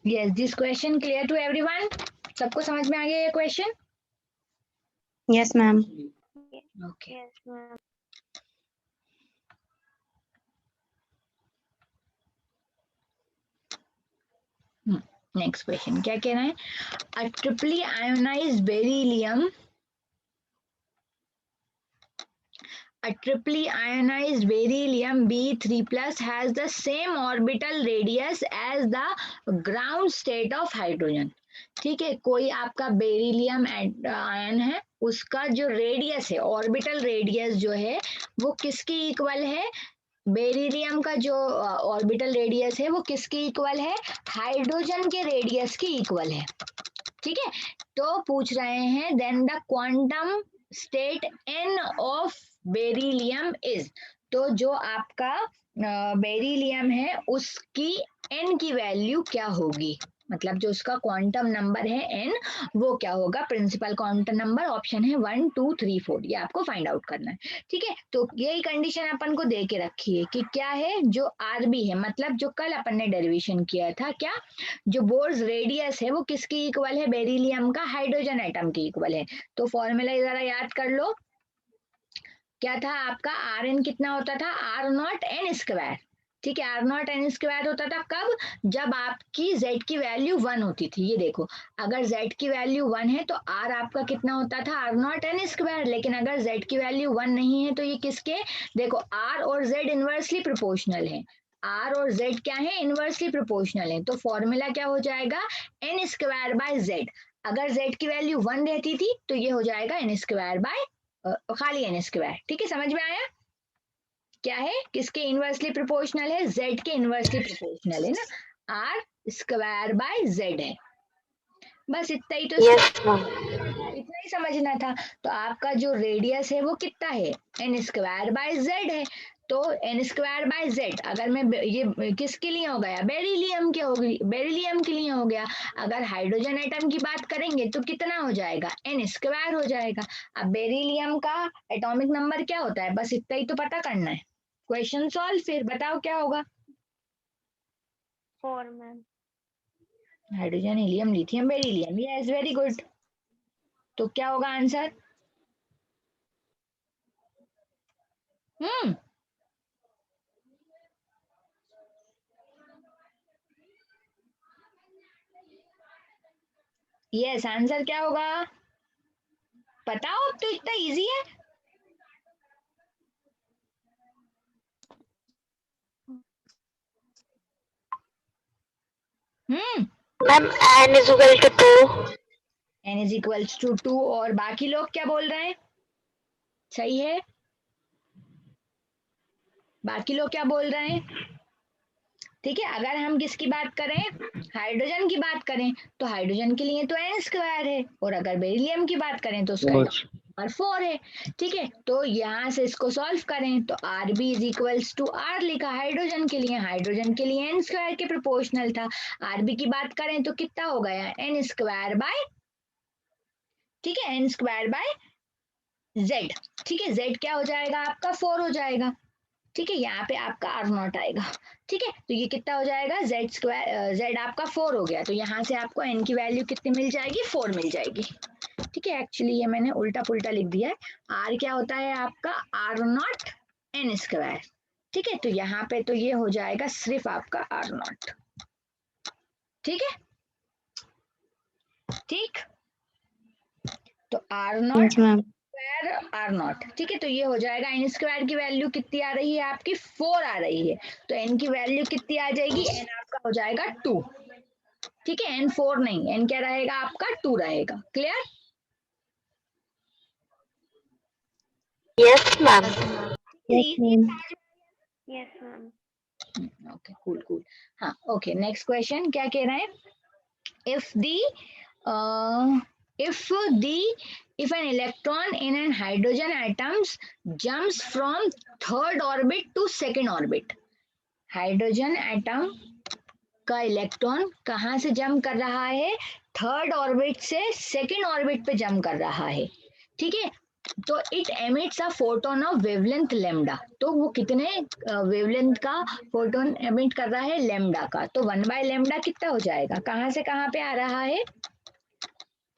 Yes, this question clear to everyone? सबको समझ में आ गया ये question? Yes, ma'am. Okay. Yes, ma'am. Next question क्या कह रहा है? A triply ionized beryllium B3+ has the same orbital radius as the ground state of hydrogen. ठीक है, कोई आपका बेरिलियम आयन है, उसका जो रेडियस है, ऑर्बिटल रेडियस जो है वो किसकी इक्वल है? बेरिलियम का जो ऑर्बिटल रेडियस है वो किसकी इक्वल है? हाइड्रोजन के रेडियस की इक्वल है। ठीक है, तो पूछ रहे हैं then the quantum state n of beryllium is, तो जो आपका बेरिलियम है उसकी n की वैल्यू क्या होगी, मतलब जो उसका क्वांटम नंबर है n वो क्या होगा? प्रिंसिपल क्वांटम नंबर ऑप्शन है 1 2 3 4, ये आपको फाइंड आउट करना है। ठीक है, तो यही कंडीशन अपन को दे के रखी है कि क्या है, जो आरबी है, मतलब जो कल अपन ने डेरिवेशन किया था, क्या जो बोर्स रेडियस है वो किसकी इक्वल है? बेरिलियम का हाइड्रोजन एटम की इक्वल है। तो फॉर्मूला जरा याद कर लो, क्या था आपका? आर एन कितना होता था? R naught n square. ठीक है, आर नॉट एन स्क्वायर होता था कब? जब आपकी z की वैल्यू 1 होती थी। ये देखो, अगर z की वैल्यू 1 है तो r आपका कितना होता था? R naught n square. लेकिन अगर z की वैल्यू 1 नहीं है तो ये किसके? देखो, r और z इनवर्सली प्रोपोर्शनल है, r और z क्या है? इनवर्सली प्रोपोर्शनल है। तो फॉर्मूला क्या हो जाएगा? N square by z। अगर z की वैल्यू 1 रहती थी तो ये हो जाएगा एन स्क्वायर बाय खाली एन स्क्वायर। ठीक है, समझ में आया? क्या है, किसके इनवर्सली प्रोपोर्शनल है? z के इनवर्सली प्रोपोर्शनल है ना, आर स्क्वायर बाय z है। बस इतना ही तो Yes, ma'am. इतना ही समझना था। तो आपका जो रेडियस है वो कितना है? एन स्क्वायर बाय जेड है। तो एन स्क्वायर बाय जेड, अगर मैं ये किसके लिए हो गया? बेरिलियम के होगी, बेरिलियम के लिए हो गया। अगर हाइड्रोजन एटम की बात करेंगे तो कितना हो जाएगा? एन स्क्वायर हो जाएगा। अब बेरिलियम का एटॉमिक नंबर क्या होता है? बस इतना ही तो पता करना है। क्वेश्चन सॉल्व, फिर बताओ क्या होगा? 4, ma'am. Hydrogen, helium, lithium, beryllium. Yes, very good. तो क्या होगा आंसर? हम्म, यस, आंसर क्या होगा? बताओ, अब तो इतना इजी है। Ma'am, n is equal to 2. n is equals to 2, और बाकी लोग क्या बोल रहे हैं? सही है, बाकी लोग क्या बोल रहे हैं? ठीक है, अगर हम किसकी बात करें, हाइड्रोजन की बात करें, तो हाइड्रोजन के लिए तो एन स्क्वायर है, और अगर बेरिलियम की बात करें तो उसका और 4 है। ठीक है, तो यहाँ से इसको सॉल्व करें तो r b is equals to r लिखा हाइड्रोजन के लिए, हाइड्रोजन के लिए एन स्क्वायर के प्रोपोर्शनल था। आरबी की बात करें तो कितना हो गया? एन स्क्वायर बाय, ठीक है, एन स्क्वायर बाय जेड। ठीक है, जेड क्या हो जाएगा आपका? 4 हो जाएगा। ठीक है, यहाँ पे आपका आर नॉट आएगा। ठीक है, तो ये कितना हो जाएगा? जेड स्क्वायर, जेड आपका 4 हो गया, तो यहाँ से आपको एन की वैल्यू कितनी मिल जाएगी? 4 मिल जाएगी। ठीक है, एक्चुअली ये मैंने उल्टा पुल्टा लिख दिया है। आर क्या होता है आपका? R naught n square. ठीक है, तो यहाँ पे तो ये हो जाएगा सिर्फ आपका आर नॉट। ठीक है, ठीक, तो r naught Yes, ma'am. Square r naught. ठीक है, तो ये हो जाएगा एन स्क्वायर की वैल्यू कितनी आ रही है आपकी? 4 आ रही है। तो एन की वैल्यू कितनी आ जाएगी? एन आपका हो जाएगा 2। ठीक है, एन 4 नहीं, एन क्या रहेगा आपका? 2 रहेगा। Clear? Yes, ma'am. Yes, easy. ma'am. Yes, ma'am. Okay, cool cool. हाँ, ओके, नेक्स्ट क्वेश्चन क्या कह रहे हैं? if the uh, if the if an electron in an hydrogen atoms jumps from third orbit to second orbit, hydrogen atom का electron कहाँ से jump कर रहा है? थर्ड ऑर्बिट से सेकेंड ऑर्बिट पे जंप कर रहा है। ठीक है, तो it emits a photon of wavelength lambda, तो वो कितने वेवलेंथ का फोटोन एमिट कर रहा है, लेमडा का। तो 1/λ कितना हो जाएगा, कहाँ से कहाँ पे आ रहा है,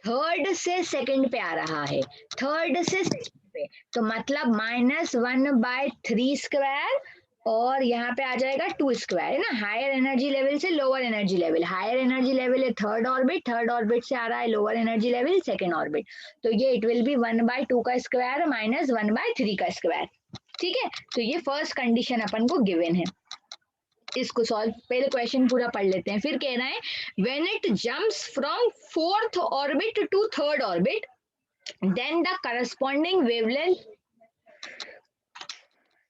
थर्ड से सेकंड पे आ रहा है, थर्ड से सेकंड पे, तो मतलब -1/3 और यहाँ पे आ जाएगा 2 स्क्वायर, है ना। हायर एनर्जी लेवल से lower energy level, higher energy level है थर्ड ऑर्बिट से आ रहा है lower energy level second orbit, तो ये इट विल बी 1/2 का स्क्वायर माइनस 1/3 का स्क्वायर। ठीक है, तो ये फर्स्ट कंडीशन अपन को गिवन है। इसको सॉल्व, पहले क्वेश्चन पूरा पढ़ लेते हैं, फिर कह रहा है when it jumps from fourth orbit to third orbit then the corresponding wavelength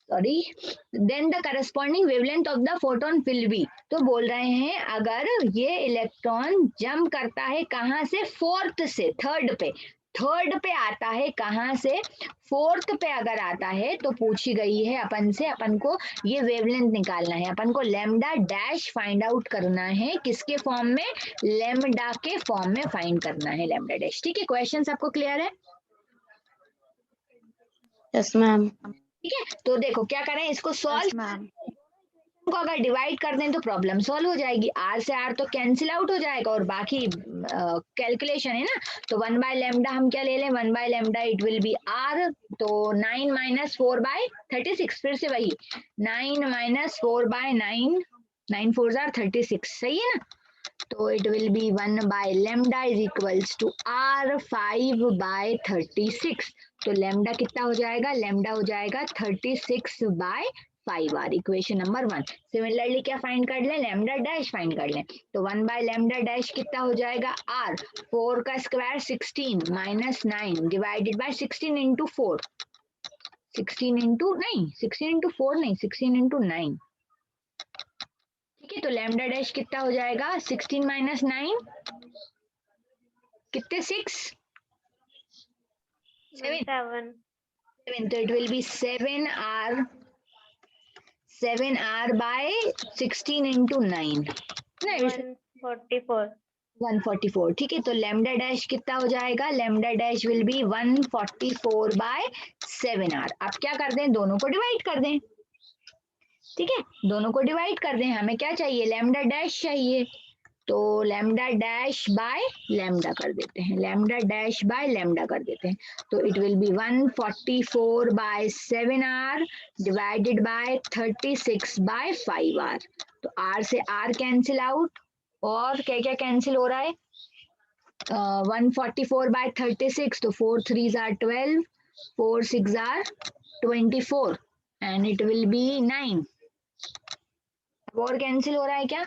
then the corresponding wavelength of the photon will be, तो बोल रहे हैं अगर ये इलेक्ट्रॉन जंप करता है कहाँ से, फोर्थ से थर्ड पे, थर्ड पे आता है कहाँ से, फोर्थ पे अगर आता है, तो पूछी गई है अपन से, अपन को ये वेवलेंथ निकालना है, अपन को लैम्डा डैश फाइंड आउट करना है, किसके फॉर्म में, लैम्डा के फॉर्म में फाइंड करना है लैम्डा डैश। ठीक है, क्वेश्चन सबको क्लियर है? Yes ma'am. ठीक है, तो देखो क्या करें, इसको सॉल्व को अगर डिवाइड कर दें तो प्रॉब्लम सॉल्व हो जाएगी, आर से आर तो कैंसिल आउट हो जाएगा और बाकी कैलकुलेशन है ना, तो 1/λ हम क्या ले लें, 1/λ इट विल बी आर, तो 9 - 4/36, फिर से वही 9 - 4/9, 9 4 36, सही है ना, तो it will be 1/λ is equals to R 5/36, तो लैम्डा कितना हो जाएगा, लैम्डा हो जाएगा 36/5 इक्वेशन नंबर 1। सिमिलरली क्या फाइंड कर लें, लैम्डा डैश फाइंड कर लें, तो 1/λ डैश कितना हो जाएगा, आर 4 का square 16 minus 9 divided by 16 into 4, 16 into नहीं 16 इंटू 4 नहीं 16 इंटू 9। ठीक है, तो लैम्डा डैश कितना हो जाएगा, 16 माइनस 9 कितने, 6 7 7. 7, तो it will be 7r by 16 into 9 नहीं 144. 144। ठीक है, तो लैम्डा डैश कितना हो जाएगा, lambda dash will be 144/7r। अब क्या कर दें, दोनों को डिवाइड कर दें। ठीक है, दोनों को डिवाइड कर दें, हमें क्या चाहिए, लैम्डा डैश चाहिए, तो लैम्डा डैश बाय लैम्डा कर देते हैं, लैम्डा डैश बाय लैम्डा कर देते हैं, तो it will B 144/7r divided by 36/5r, तो r से r कैंसिल आउट, और क्या क्या कैंसिल हो रहा है, 144/36, तो 4 3s are 12, 4 6 are 24 and it will B 9, और कैंसिल हो रहा है क्या,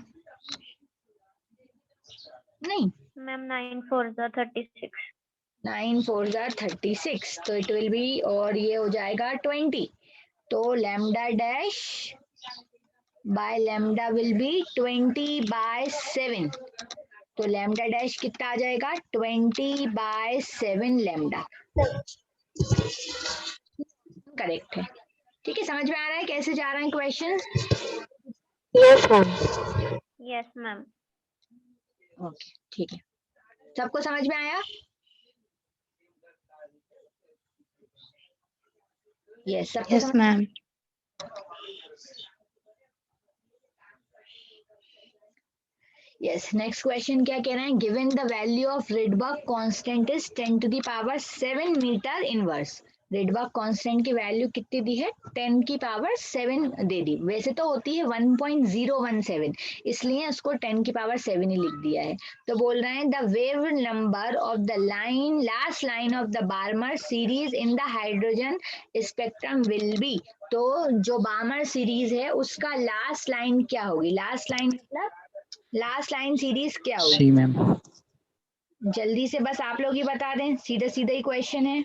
नहीं Ma'am, 9 4s are 36. 9 4s are 36, तो इट विल बी, और ये हो जाएगा 20, तो lambda dash by lambda will be 20/7, तो लैम्डा डैश कितना आ जाएगा, 20/7 लैम्डा करेक्ट है। ठीक है, समझ में आ रहा है कैसे जा रहा है question? Yes ma'am. Yes, ma'am. Okay ठीक है, सबको समझ में आया? यस, सबको yes ma'am. Yes, next question क्या कह रहे हैं, given the value of Rydberg constant is 10⁻7 metre inverse, Rydberg constant की वैल्यू कितनी दी है, 10⁻7 दे दी, वैसे तो होती है 1.017, इसलिए उसको 10⁻7 ही लिख दिया है। तो बोल रहे हैं the wave number of the line last line of the Barmer series in the hydrogen spectrum will be, तो जो बार्मर सीरीज है उसका लास्ट लाइन क्या होगी, लास्ट लाइन मतलब लास्ट लाइन सीरीज क्या होगी, सी मैम। जल्दी से बस आप लोग ही बता दें, सीधा सीधा ही क्वेश्चन है,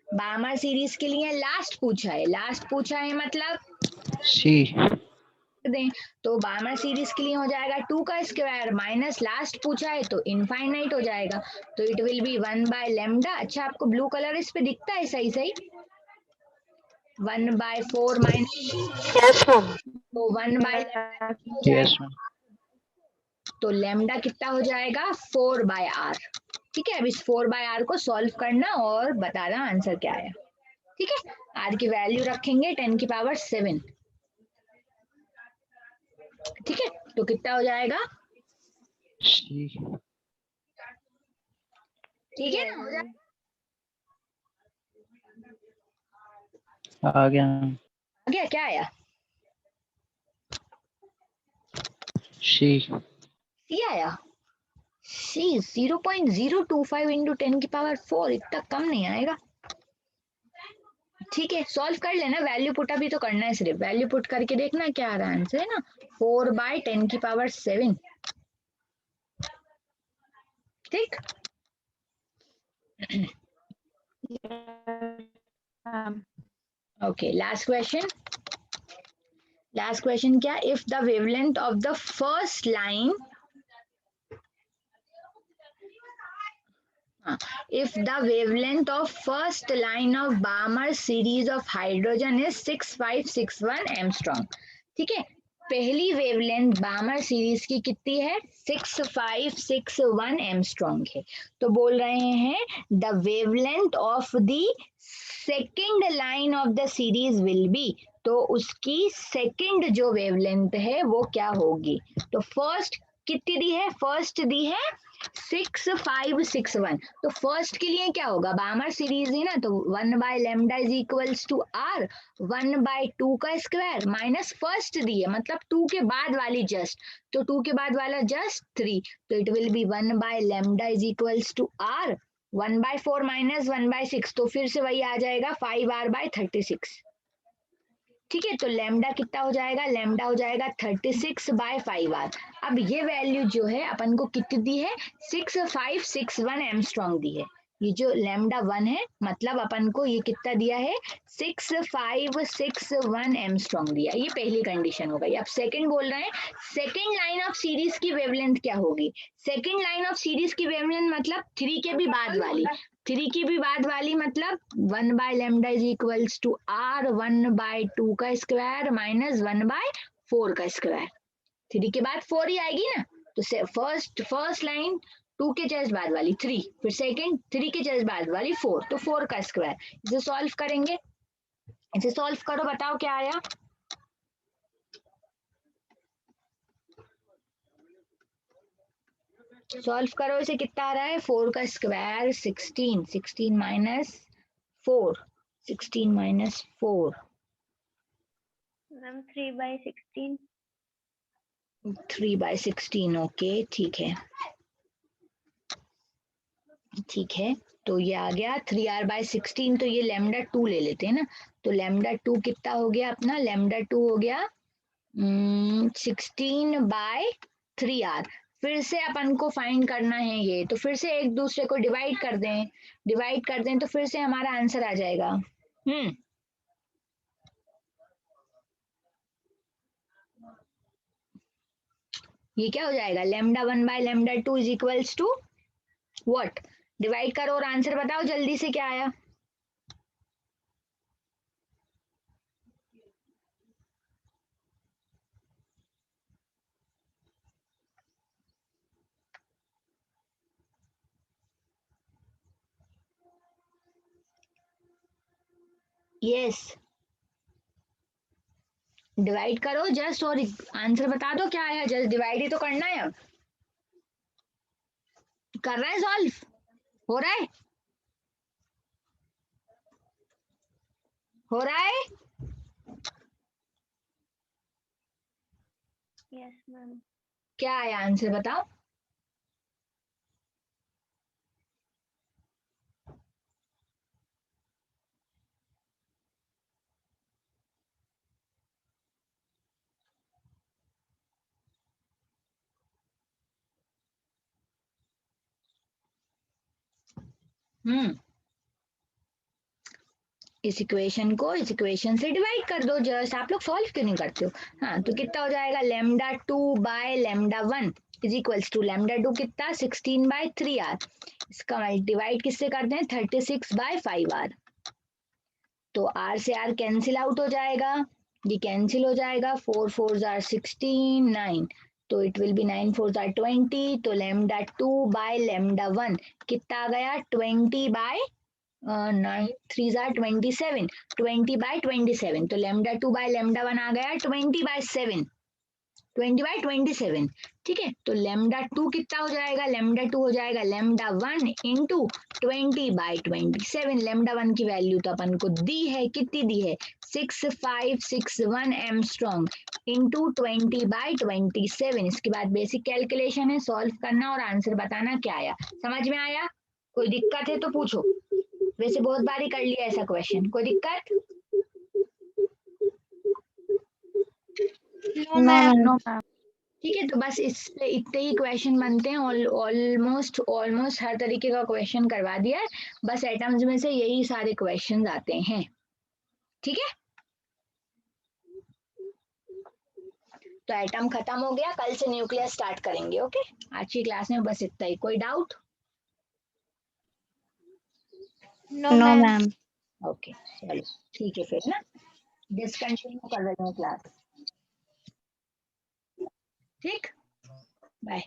बार्मर सीरीज के लिए लास्ट पूछा है, लास्ट पूछा है मतलब सी दें, तो बार्मर सीरीज के लिए हो जाएगा 2 का स्क्वायर माइनस लास्ट पूछा है तो इनफाइनाइट हो जाएगा, तो इट विल बी 1/λ। अच्छा, आपको ब्लू कलर इस पे दिखता है सही सही, 1/4 माइनस, यस मैम। तो 1/λ यस मैम। तो लैम्डा कितना हो जाएगा 4/r, ठीक है, अब इस 4/r को सॉल्व करना और बताना आंसर क्या आया। ठीक है, r की वैल्यू रखेंगे 10⁻7। ठीक है, तो कितना हो जाएगा? C. ठीक है Yes, ना, हो ma'am. आ गया गया? क्या आया? C. सी आया। सी 0.025 इंटू 10⁴ इतना कम नहीं आएगा। ठीक है, सॉल्व कर लेना, वैल्यू पुट अभी तो करना है, सिर्फ वैल्यू पुट करके देखना क्या आ रहा है आंसर, है ना, 4/10⁻7। ठीक। Okay, last question. Last question क्या? If the wavelength of the first line, if the wavelength of first line of Balmer series of hydrogen is 6561 angstrom। ठीक है, पहली वेवलेंथ बामर सीरीज की कितनी है? 6561 एमस्ट्रॉन्ग है। तो बोल रहे हैं the wavelength of the second line of the series will be, तो उसकी सेकेंड जो वेवलेंथ है वो क्या होगी? तो फर्स्ट कितनी दी है? फर्स्ट दी है 6561। तो फर्स्ट के लिए क्या होगा? बामर सीरीज है ना, तो 1/λ इज इक्वल्स टू r 1/2 का स्क्वायर माइनस फर्स्ट दी है, मतलब 2 के बाद वाली जस्ट, तो 2 के बाद वाला जस्ट 3, तो it will be 1/λ is equals to r 1/4 minus 1/6, तो फिर से वही आ जाएगा 5r/36। ठीक है, तो लैम्डा कितना हो जाएगा? लैम्डा हो जाएगा 36/5r। अब ये वैल्यू जो है अपन को कितनी दी है? 6561 एमस्ट्रॉन्ग दी है। ये जो लैम्डा 1 है, मतलब अपन को ये कितना दिया है? 6561 एमस्ट्रॉन्ग दिया। ये पहली कंडीशन हो गई। अब सेकंड बोल रहे हैं सेकंड लाइन ऑफ सीरीज की वेवलेंथ क्या होगी? सेकंड लाइन ऑफ सीरीज की वेवलेंथ मतलब 3 के भी बाद वाली, 3 की भी बाद वाली मतलब 1/λ इज इक्वल्स टू r 1/2 का स्क्वायर माइनस 1/4 का स्क्वायर। 3 के बाद 4 ही आएगी ना, तो फर्स्ट लाइन 2 के जस्ट बाद वाली 3, फिर सेकंड 3 के जस्ट बाद वाली 4, तो 4 का स्क्वायर। इसे सॉल्व करेंगे, इसे सॉल्व करो, बताओ क्या आया? सॉल्व करो, इसे कितना आ रहा है? 4 का square 16, 16 minus 4, 16 minus 4, Ma'am, 3/16. 3/16। Okay, ठीक है, ठीक है, तो ये आ गया 3r/16। तो ये लैम्डा 2 ले लेते हैं ना, तो लैम्डा 2 कितना हो गया अपना? लैम्डा 2 हो गया 16/3r। फिर से अपन को फाइंड करना है ये, तो फिर से एक दूसरे को डिवाइड कर दें, डिवाइड कर दें तो फिर से हमारा आंसर आ जाएगा। ये क्या हो जाएगा? Lambda 1/λ2 is equals to what? Divide करो और आंसर बताओ जल्दी से क्या आया? यस, डिवाइड करो जस्ट और आंसर बता दो क्या आया। जस्ट डिवाइड ही तो करना है। अब कर रहा है सॉल्व, हो रहा है, हो रहा है। Yes, ma'am. क्या आया आंसर बताओ? इस इक्वेशन को इस इक्वेशन से डिवाइड कर दो जस्ट। आप लोग सॉल्व क्यों नहीं करते हो? हाँ, तो कितना हो जाएगा? Lambda 2/λ1 is equals to lambda 2 कितना? 16/3r। इसका डिवाइड किससे करते हैं? 36/5r। तो r से r कैंसिल आउट हो जाएगा, ये कैंसिल हो जाएगा, 4 4 16, 9, तो इट विल बी 9 4 आर 20, तो lambda 2 by lambda 1 कितना आ गया 20 by 9 3 आर 27, 20 by 27, तो lambda 2 by lambda 1 आ गया 20 by 7, 20 by 27। ठीक है, तो lambda 2 कितना हो जाएगा, lambda 2 हो जाएगा lambda 1 इंटू 20 by 27। lambda 1 की वैल्यू तो अपन को दी है, कितनी दी है 6561 एमस्ट्रॉन्ग इंटू 20 by 27। इसके बाद बेसिक कैलकुलेशन है, सॉल्व करना और आंसर बताना क्या आया। समझ में आया? कोई दिक्कत है तो पूछो, वैसे बहुत बार ही कर लिया ऐसा क्वेश्चन। कोई दिक्कत? No ma'am. No ma'am. ठीक है, तो बस इस पे इतने ही क्वेश्चन बनते हैं। ऑलमोस्ट हर तरीके का क्वेश्चन करवा दिया है, बस एटम्स में से यही सारे क्वेश्चन आते हैं। ठीक है, तो एटम खत्म हो गया, कल से न्यूक्लियस स्टार्ट करेंगे। ओके, आज की क्लास में बस इतना ही। कोई डाउट? No ma'am. ओके, चलो ठीक है फिर ना, डिसकंटिन्यू कर रहे हैं क्लास। ठीक, बाय।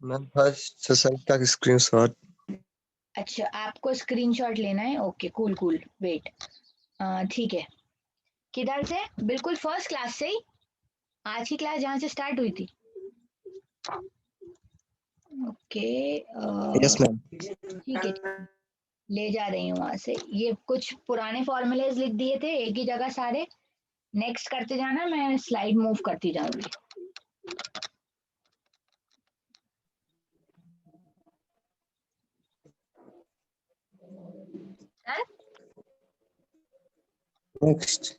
मैम फर्स्ट सेशन का स्क्रीनशॉट। अच्छा, आपको स्क्रीनशॉट लेना है? Okay, cool cool, wait. ठीक है, किधर से? बिल्कुल फर्स्ट क्लास से ही, आज की क्लास जहाँ से स्टार्ट हुई थी। Okay, yes ma'am. ठीक है, ले जा रही हूँ वहां से। ये कुछ पुराने फॉर्मूलेज लिख दिए थे एक ही जगह सारे, नेक्स्ट करते जाना, मैं स्लाइड मूव करती जाऊंगी। Done? नेक्स्ट।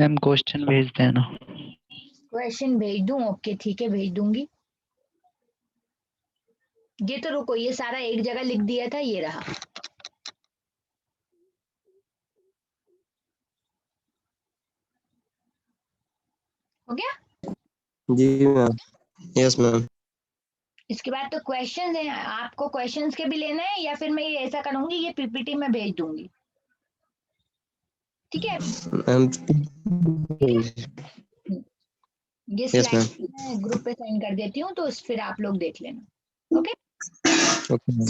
मैम क्वेश्चन भेज देना। क्वेश्चन भेज दूं? ओके ठीक है, भेज दूंगी। ये तो रुको, ये सारा एक जगह लिख दिया था, ये रहा। हो गया? जी मैम। Yes ma'am. इसके बाद तो क्वेश्चन है, आपको क्वेश्चंस के भी लेना है, या फिर मैं ये ऐसा करूंगी, ये पीपीटी में भेज दूंगी। ठीक है, मैम ये यस मैम। स्लाइड मैं ग्रुप पे सेंड कर देती हूँ, तो फिर आप लोग देख लेना। Okay, okay ma'am.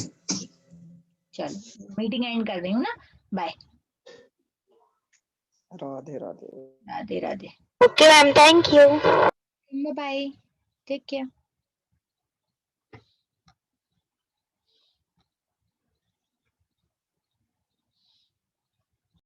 चलो मीटिंग एंड कर रही हूँ ना, bye. Radhe Radhe. Radhe Radhe, Okay, ma'am. Thank you. Bye, take care.